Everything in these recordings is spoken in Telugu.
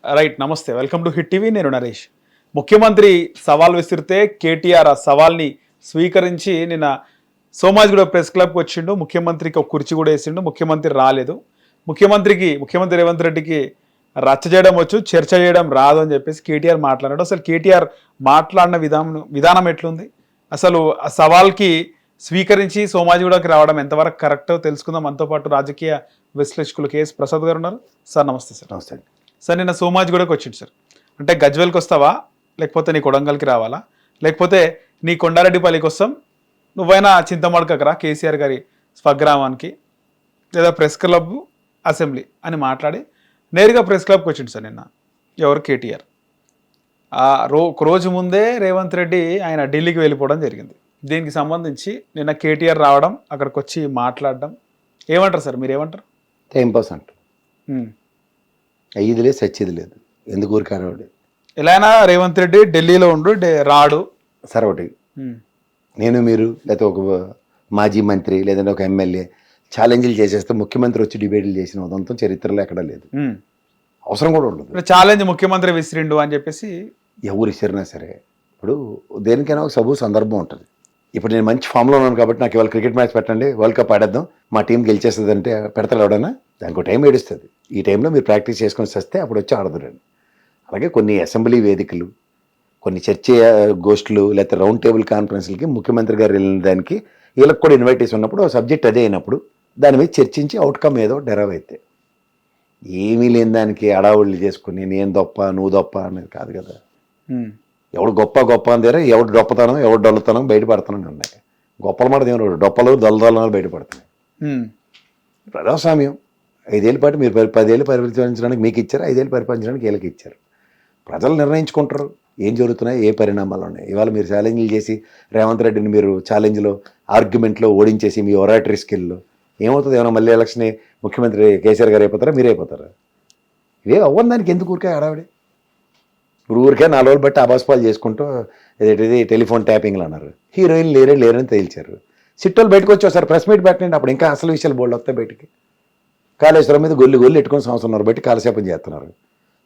రైట్, నమస్తే, వెల్కమ్ టు హిట్ టీవీ. నేను నరేష్. ముఖ్యమంత్రి సవాల్ విసిరితే కేటీఆర్ ఆ సవాల్ని స్వీకరించి నిన్న సోమాజిగూడ ప్రెస్ క్లబ్కి వచ్చిండు. ముఖ్యమంత్రికి ఒక కుర్చీ కూడా వేసిండు. ముఖ్యమంత్రి రాలేదు. ముఖ్యమంత్రి రేవంత్ రెడ్డికి రచ్చ చేయడం వచ్చు, చర్చ చేయడం రాదు అని చెప్పేసి కేటీఆర్ మాట్లాడాడు. అసలు కేటీఆర్ మాట్లాడిన విధానం ఎట్లుంది, అసలు ఆ సవాల్కి స్వీకరించి సోమాజిగూడకి రావడం ఎంతవరకు కరెక్ట్ తెలుసుకుందాం. మనతో పాటు రాజకీయ విశ్లేషకులు కేఎస్ ప్రసాద్ గారు ఉన్నారు. సార్ నమస్తే. సార్ నమస్తే. సార్ నిన్న సోమాజిగూడకి వచ్చింది సార్. అంటే గజ్వెల్కి వస్తావా, లేకపోతే నీ కొడంగల్కి రావాలా, లేకపోతే నీ కొండారెడ్డిపల్లికి వస్తాం, నువ్వైనా చింతమడకకు రా కేసీఆర్ గారి స్వగ్రామానికి, లేదా ప్రెస్ క్లబ్ అసెంబ్లీ అని మాట్లాడి నేరుగా ప్రెస్ క్లబ్కి వచ్చింది సార్ నిన్న. ఎవరు? కేటీఆర్. ఒక రోజు ముందే రేవంత్ రెడ్డి ఆయన ఢిల్లీకి వెళ్ళిపోవడం జరిగింది. దీనికి సంబంధించి నిన్న కేటీఆర్ రావడం, అక్కడికి వచ్చి మాట్లాడడం, ఏమంటారు సార్, మీరు ఏమంటారు? 10% అయ్యేది లేదు, సచ్చేది లేదు. ఎందుకు ఊరికారాడు? ఎలా అయినా రేవంత్ రెడ్డి ఢిల్లీలో ఉండు, రాడు సార్. ఒకటి, నేను మీరు లేకపోతే ఒక మాజీ మంత్రి లేదంటే ఒక ఎమ్మెల్యే ఛాలెంజ్లు చేసేస్తే ముఖ్యమంత్రి వచ్చి డిబేట్లు చేసిన ఉదంతం చరిత్రలో ఎక్కడా లేదు. అవసరం కూడా ఉండదు. ఛాలెంజ్ ముఖ్యమంత్రి విసిరిండు అని చెప్పేసి ఎవరు ఇచ్చినా సరే, ఇప్పుడు దేనికైనా ఒక సబు సందర్భం ఉంటుంది. ఇప్పుడు నేను మంచి ఫామ్లో ఉన్నాను కాబట్టి నాకు ఇవాళ క్రికెట్ మ్యాచ్ పెట్టండి, వరల్డ్ కప్ ఆడేద్దాం, మా టీం గెలిచేస్తుంది అంటే పెడతాడు ఎవడన్నా? దానికి ఒక టైం ఏడుస్తుంది. ఈ టైంలో మీరు ప్రాక్టీస్ చేసుకొని వస్తే అప్పుడు వచ్చి ఆడదురండి. అలాగే కొన్ని అసెంబ్లీ వేదికలు, కొన్ని చర్చ గోష్ఠులు లేకపోతే రౌండ్ టేబుల్ కాన్ఫరెన్స్లకి ముఖ్యమంత్రి గారు వెళ్ళిన దానికి వీళ్ళకి కూడా ఇన్వైటేషన్ ఉన్నప్పుడు సబ్జెక్ట్ అదే అయినప్పుడు దాని మీద చర్చించి అవుట్కమ్ ఏదో డెరైవ్ అయితే, ఏమీ లేని దానికి అడావుళ్ళు చేసుకుని నేను దొప్ప నువ్వు దొప్ప అనేది కాదు కదా. ఎవడు గొప్ప అని దగ్గర ఎవడు డొప్పతనం ఎవడు డొల్లతనం బయటపడుతున్నాను ఉన్నాయి. గొప్పల మాట దేవుడు డొప్పలు దొల్లదొల్లలు బయటపడుతున్నాయి. ప్రజాస్వామ్యం 5 ఏళ్ళ పాటు మీరు 10 ఏళ్ళు పరిపాలించడానికి మీకు ఇచ్చారు, 5 ఏళ్ళు పరిపాలించడానికి వీళ్ళకి ఇచ్చారు. ప్రజలు నిర్ణయించుకుంటారు ఏం జరుగుతున్నాయి, ఏ పరిణామాలు ఉన్నాయి. ఇవాళ మీరు ఛాలెంజ్లు చేసి రేవంత్ రెడ్డిని మీరు ఛాలెంజ్లో ఆర్గ్యుమెంట్లో ఓడించేసి మీ ఒరాటరీ స్కిల్లో ఏమవుతుంది? ఏమైనా మళ్ళీ ఎలక్షన్ ముఖ్యమంత్రి కేసీఆర్ గారు అయిపోతారా, మీరే అయిపోతారా? ఇవే అవ్వని దానికి ఎందుకు ఊరికే ఆడావిడే? ఇప్పుడు ఊరికే 4 రోజులు బట్టి అబాస్పాలు చేసుకుంటూ ఏదేంటిది టెలిఫోన్ ట్యాపింగ్లు అన్నారు. హీరోయిన్ లేరని తేల్చారు. సిట్టోలు బయటకు వచ్చి ఒకసారి ప్రెస్ మీట్ పెట్టండి, అప్పుడు ఇంకా అసలు విషయాలు బోల్డ్ వస్తాయి బయటికి. కాళేశ్వరం మీద గొల్లు ఎట్టుకొని సంవత్సరం బట్టి కాలక్షేపం చేస్తున్నారు.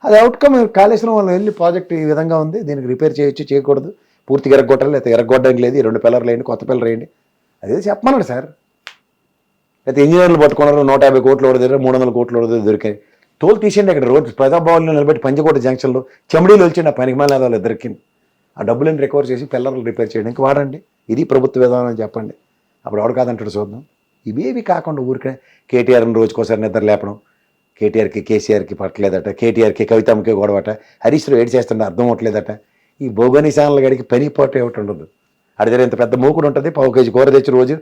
అది అవుట్కమ్. కాళేశ్వరం వాళ్ళు వెళ్ళి ప్రాజెక్ట్ ఈ విధంగా ఉంది, దీనికి రిపేర్ చేయొచ్చు చేయకూడదు, పూర్తిగా ఎరగొట్టాలి లేకపోతే ఎరగొట్టడానికి లేదు, 2 పిల్లర్లు వేయండి, కొత్త పిల్లలు వేయండి, అదే చెప్పమన్నాడు సార్. లేకపోతే ఇంజనీర్లు పట్టుకున్నారు, 150 కోట్లు దగ్గర 300 కోట్లు దొరికాయి. తోలు తీసేయండి. అక్కడ రోడ్డు ప్రజాభవన్లో నిలబెట్టి పంచకోట జంక్షన్లో చెమడీలు వచ్చిండి ఆ పనికిమాల వాళ్ళు ఇద్దరికి. ఆ డబ్బులను రికవర్ చేసి పిల్లర్లు రిపేర్ చేయడానికి వాడండి. ఇది ప్రభుత్వ విధానం అని చెప్పండి. అప్పుడు ఎవడు కాదంటాడు చూద్దాం. ఇవేవి కాకుండా ఊరికే కేటీఆర్ని రోజుకోసారి నిద్ర లేపడం, కేటీఆర్కి కేసీఆర్కి పట్టలేదట, కేటీఆర్కి కవితమ్మకి గొడవట, హరీష్ రావు ఏడు చేస్తుంటే అర్థం అవ్వట్లేదట. ఈ భోగని ఛానల్ గడికి పని పోట ఏమిటి ఉండదు. అడి దగ్గర ఇంత పెద్ద మూకుడు ఉంటుంది, 1 కేజీ కూర తెచ్చి రోజు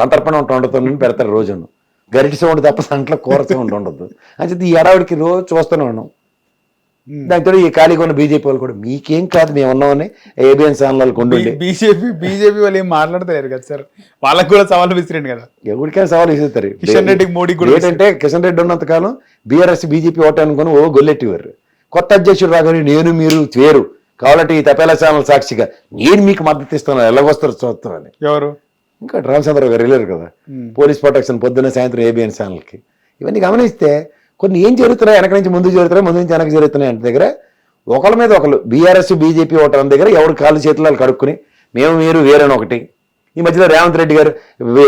సంతర్పణ వండుతుందని పెడతారు. రోజును గరిటి సౌండ్ తప్ప సంట్లో కూర సౌండ్ ఉండదు. అంటే ఈ ఎడావిడికి రోజు చూస్తూనే ఉన్నాం. దాంతో ఈ ఖాళీగా ఉన్న బీజేపీ వాళ్ళు కూడా మీకేం కాదు మేము ఉన్నామని ఏబిఎన్ ఛానల్ కొండ బీజేపీ వాళ్ళు ఏం మాట్లాడతారు కదా సార్, వాళ్ళకి కూడా సవాల్ విసిరండి కదా. ఎవరికైనా సవాల్ విసురుతారు. కిషన్ రెడ్డి మోడీ కూడా ఏంటంటే కిషన్ రెడ్డి ఉన్నంతకాలం బీఆర్ఎస్ బీజేపీ ఓటు అనుకుని గొల్లెట్టివారు. కొత్త అధ్యక్షుడు రాగానే నేను మీరు వేరు కావాలంటే ఈ తపేలా ఛానల్ సాక్షిగా నేను మీకు మద్దతు ఇస్తాను, ఎలాగొస్తారు చూస్తామని. ఎవరు? ఇంకా రామచంద్రరావు గారు వెళ్ళారు కదా, పోలీస్ ప్రొటెక్షన్ పొద్దున్న సాయంత్రం ఏబిఎన్ ఛానల్కి. ఇవన్నీ గమనిస్తే కొన్ని ఏం జరుగుతున్నాయి, వెనక నుంచి ముందు జరుగుతున్నాయి, ముందు నుంచి వెనక జరుగుతున్నాయి అంటే దగ్గర ఒకళ్ళ మీద ఒకళ్ళు బీఆర్ఎస్ బీజేపీ ఓటర్ దగ్గర ఎవరు కాళ్ళు చేతులు కడుక్కుని మేము మీరు వేరని ఒకటి. ఈ మధ్యలో రేవంత్ రెడ్డి గారు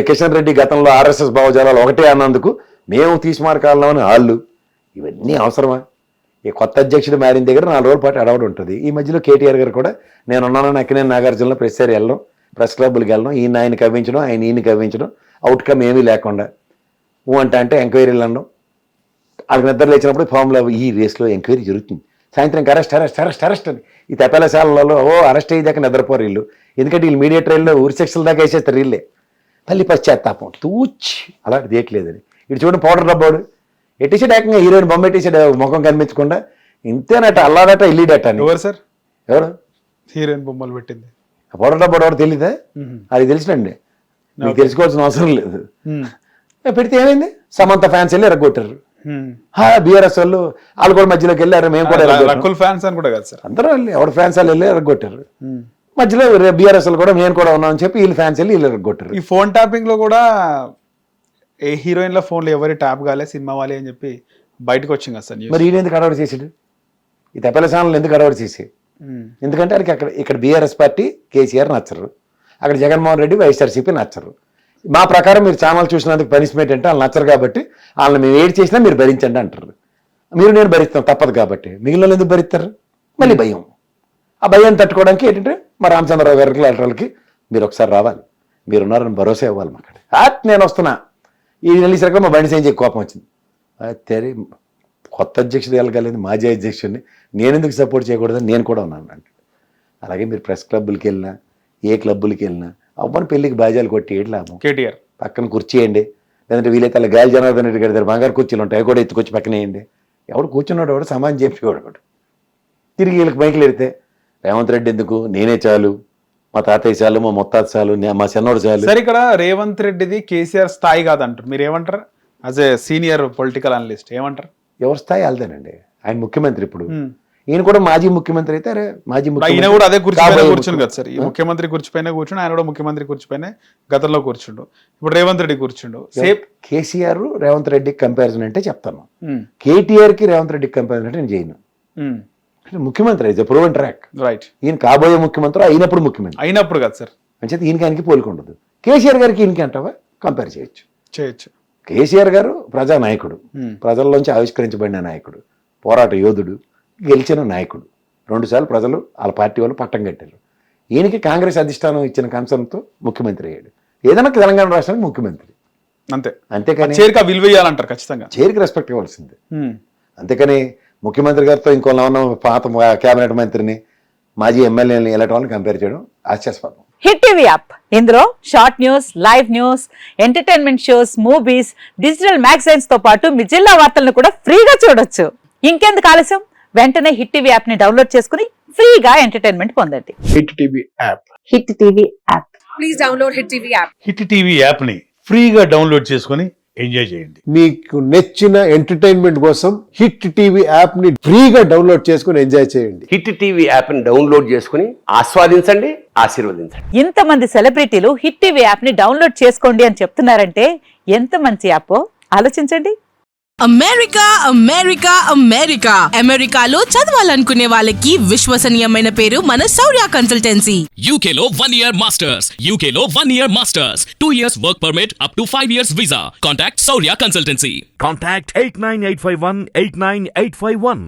కిషన్ రెడ్డి గతంలో ఆర్ఎస్ఎస్ భావజాలాలు ఒకటే అన్నందుకు మేము తీసుమారకాలని వాళ్ళు. ఇవన్నీ అవసరమా? ఈ కొత్త అధ్యక్షుడు మారిన దగ్గర 4 రోజుల పాటు అడవడం ఉంటుంది. ఈ మధ్యలో కేటీఆర్ గారు కూడా నేనున్నానని అక్కినేని నాగార్జునలో ప్రెస్ వెళ్ళడం, ప్రెస్ క్లబ్లకు వెళ్ళడం, ఆయన కవ్వించడం, ఈయన కవ్వించడం, అవుట్కమ్ ఏమీ లేకుండా అంటే ఎంక్వైరీలు అనడం. వాళ్ళకి నిద్ర లేచినప్పుడు ఫామ్లో ఈ రేస్లో ఎంక్వైరీ జరుగుతుంది, సాయంత్రం అరెస్ట్ అని ఈ తపేలశాలలో అరెస్ట్ అయ్యేదాకా నిద్రపోరు వీళ్ళు. ఎందుకంటే వీళ్ళు మీడియా ట్రైల్లో ఊరి సెక్షన్ల దాకా వేసేస్తారు వీళ్ళే. తల్లి పశ్చాత్తాపం తూచి అలాంటి దేయట్లేదని ఇటు చూడండి. పౌడర్ డబ్బాడు ఎట్టేసాడు, ఏకంగా హీరోయిన్ బొమ్మ ఎట్టేసాడు, ముఖం కనిపించకుండా. ఇంతేనట అల్లాడట ఇల్లీడట. ఎవరు సార్? ఎవరు హీరోయిన్ బొమ్మలు పెట్టింది? పౌడర్ డబ్బాడు ఎవరు తెలీదా? అది తెలిసినండి, మీకు తెలుసుకోవాల్సిన అవసరం లేదు. పెడితే ఏమైంది? సమంత ఫ్యాన్స్ వెళ్ళి ఎరగొట్టారు. బీఆర్ఎస్ వాళ్ళు కూడా మధ్యలోకి వెళ్ళారు. మేము కూడా ఫ్యాన్స్ అని కూడా కాదు సార్, అందరూ వెళ్ళి ఎవరి ఫ్యాన్స్ వాళ్ళు వెళ్ళి ఎరగొట్టారు. మధ్యలో బీఆర్ఎస్ కూడా నేను కూడా ఉన్నామని చెప్పి వీళ్ళు ఫ్యాన్స్ వెళ్ళి వీళ్ళు ఎరగొట్టారు. ఈ ఫోన్ ట్యాపింగ్ లో కూడా ఏ హీరోయిన్ల ఫోన్లు ఎవరి ట్యాప్ కాలే సినిమా వాళ్ళే అని చెప్పి బయటకు వచ్చింది కదా సార్. మరి ఈయన ఎందుకు అడవాడు చేసాడు? ఈ తప్పెల ఛానల్ ఎందుకు అడవాడు చేసి? ఎందుకంటే వాళ్ళకి అక్కడ ఇక్కడ బీఆర్ఎస్ పార్టీ కేసీఆర్ నచ్చరు, అక్కడ జగన్మోహన్ రెడ్డి వైఎస్ఆర్సీపీ నచ్చరు. మా ప్రకారం మీరు ఛానల్ చూసినందుకు పనిష్మెంట్ అంటే వాళ్ళు నచ్చరు కాబట్టి వాళ్ళని మేము ఏడు చేసినా మీరు భరించండి అంటారు. మీరు నేను భరిస్తాం తప్పదు కాబట్టి, మిగిలిన ఎందుకు భరిస్తారు? మళ్ళీ భయం. ఆ భయాన్ని తట్టుకోవడానికి ఏంటంటే మా రామచంద్రరావు గారికి లెటర్లకి మీరు ఒకసారి రావాలి, మీరున్నారని భరోసా ఇవ్వాలి మాకు. నేను వస్తున్నా ఈ వెళ్ళేసరికి మా బండి సేంజీ కోపం వచ్చింది. తెరి కొత్త అధ్యక్షుడు వెళ్ళగలేదు, మాజీ అధ్యక్షుడిని నేను ఎందుకు సపోర్ట్ చేయకూడదని నేను కూడా ఉన్నాను అంటే. అలాగే మీరు ప్రెస్ క్లబ్బులకి వెళ్ళినా ఏ క్లబ్బులకి వెళ్ళినా అవ్వని పెళ్ళికి బాజాలు కొట్టి ఏడు లాభం? కేటీఆర్ పక్కన కుర్చీ వేయండి, లేదంటే వీలైతే అలా గాలి జనార్దన్ రెడ్డి గారి దగ్గర బంగారు కుర్చీలు ఉంటాయి, అవి కూడా ఎత్తుకొచ్చి పక్కన వేయండి. ఎవడు కూర్చున్నాడు ఎవడు సమాజం చెప్పేవాడు ఒకడు. తిరిగి వీళ్ళకి మైకులు ఎడితే రేవంత్ రెడ్డి ఎందుకు, నేనే చాలు, మా తాతయ్య చాలు, మా ముత్తాత చాలు, మా చిన్నోడు చాలు. సరే, ఇక్కడ రేవంత్ రెడ్డిది కేసీఆర్ స్థాయి కాదంటారు, మీరు ఏమంటారు? As a senior political analyst ఏమంటారు? ఎవరి స్థాయి వెళ్తానండి, ఆయన ముఖ్యమంత్రి. ఇప్పుడు ఈయన కూడా మాజీ ముఖ్యమంత్రి అయితే అరే మాజీ ఈయన కూడా అదే కుర్చీ కూర్చుని కదా సార్, ఈ ముఖ్యమంత్రి కుర్చీపైన కూర్చుని ఆయన కూడా ముఖ్యమంత్రి కుర్చీపైన గతంలో కూర్చుండు, ఇప్పుడు రేవంత్ రెడ్డి కూర్చుండు. సేమ్ కేసీఆర్ రేవంత్ రెడ్డికి కంపారిజన్ అంటే చెప్తాను, కేటీఆర్ కి రేవంత్ రెడ్డికి కంపారిజన్ అంటే నేను చేయను. ముఖ్యమంత్రి అయితే ప్రూవెన్ ట్రాక్, రైట్. ఈయన కాబోయే ముఖ్యమంత్రి అయినప్పుడు ముఖ్యమంత్రి అయినప్పుడు కదా సార్, అంటే ఈయనకి ఆయనకి పోలికొండదు. కేసీఆర్ గారికి ఈయనకి అంటావా కంపేర్ చేయొచ్చు. కేసీఆర్ గారు ప్రజానాయకుడు, ప్రజల్లోంచి ఆవిష్కరించబడిన నాయకుడు, పోరాట యోధుడు, గెలిచిన నాయకుడు. 2 సార్లు ప్రజలు వాళ్ళ పార్టీ వాళ్ళు పట్టం కట్టారు. ఈయనకి కాంగ్రెస్ అధిష్టానం ఇచ్చిన కన్సర్న్తో ముఖ్యమంత్రి అయ్యాడు. ఏదైనా తెలంగాణ రాష్ట్రానికి ముఖ్యమంత్రి అంతే, అంతేకాని చేరిక విలువ ఇవ్వాలంటారు ఖచ్చితంగా, చేరికి రెస్పెక్ట్ ఇవ్వాల్సిందే. అంతేకాని ముఖ్యమంత్రి గారితో ఇంకో ఉన్న పాత కేబినెట్ మంత్రిని మాజీ ఎమ్మెల్యేని ఇలాంటి వాళ్ళని కంపేర్ చేయడం హాస్యాస్పదం. హిట్ టీవీ యాప్, ఇందులో short news, live news, entertainment shows, movies, digital magazines తో పాటు మీ జిల్లా వార్తలను కూడా ఫ్రీగా చూడొచ్చు. ఇంకెందుకు ఆలస్యం, వెంటనే హిట్ టీవీ యాప్ ని డౌన్లోడ్ చేసుకుని ఫ్రీగా ఎంటర్టైన్మెంట్ పొందండి. Hit TV app, hit TV app, please download hit TV app. Hit TV app ని ఫ్రీగా డౌన్లోడ్ చేసుకొని ఎంజాయ్ చేయండి. మీకు నచ్చిన ఎంటర్టైన్మెంట్ కోసం హిట్ టీవీ యాప్ ని ఫ్రీగా డౌన్లోడ్ చేసుకుని ఎంజాయ్ చేయండి. హిట్ టీవీ యాప్ ని డౌన్లోడ్ చేసుకుని ఆస్వాదించండి, ఆశీర్వదించండి. ఇంతమంది సెలబ్రిటీలు హిట్ టీవీ యాప్ ని డౌన్లోడ్ చేసుకోండి అని చెప్తున్నారంటే ఎంత మంచి యాప్ ఆలోచించండి. అమెరికా అమెరికా అమెరికా అమెరికాలో చదవాలనుకునే వాళ్ళకి విశ్వసనీయమైన పేరు మన శౌర్య కన్సల్టెన్సీ. UK లో 1 year masters, UK లో 1 year masters, 2 years work permit up to 5 years visa. Contact Saurya Consultancy. Contact 89851 89851.